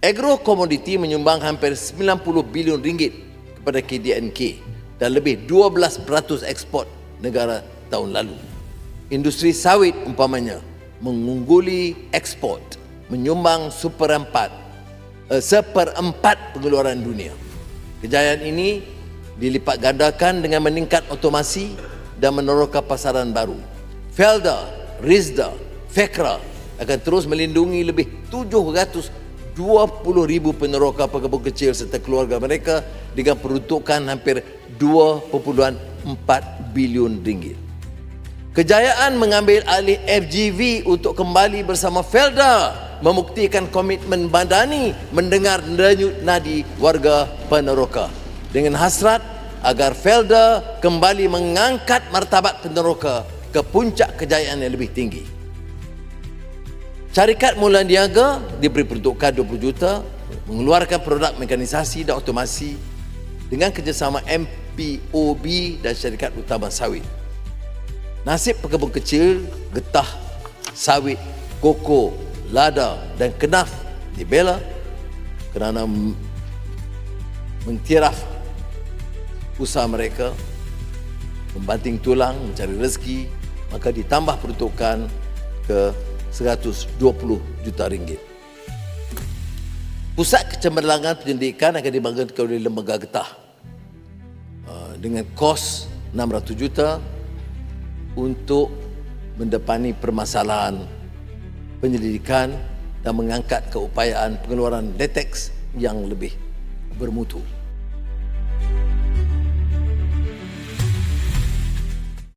Agro komoditi menyumbang hampir 90 bilion ringgit kepada KDNK dan lebih 12% ekspor negara tahun lalu. Industri sawit umpamanya mengungguli ekspor, menyumbang seperempat pengeluaran dunia. Kejayaan ini dilipat gandakan dengan meningkat otomasi dan meneroka pasaran baru. Felda, Rizda, Fekra akan terus melindungi lebih 720,000 peneroka pekebun kecil serta keluarga mereka dengan peruntukan hampir 2.4 bilion ringgit. Kejayaan mengambil alih FGV untuk kembali bersama Felda membuktikan komitmen Madani mendengar denyut nadi warga peneroka dengan hasrat agar Felda kembali mengangkat martabat peneroka ke puncak kejayaan yang lebih tinggi. Syarikat Mula Niaga diberi peruntukan 20 juta mengeluarkan produk mekanisasi dan otomasi dengan kerjasama MPOB dan Syarikat Utama Sawit. Nasib pekebun kecil, getah, sawit, koko, lada dan kenaf dibela kerana mengtiraf usaha mereka, membanting tulang, mencari rezeki, maka ditambah peruntukan ke 120 juta ringgit. Pusat Kecemerlangan Penyelidikan akan dibangunkan oleh Lembaga Getah dengan kos 600 juta untuk mendepani permasalahan penyelidikan dan mengangkat keupayaan pengeluaran latex yang lebih bermutu.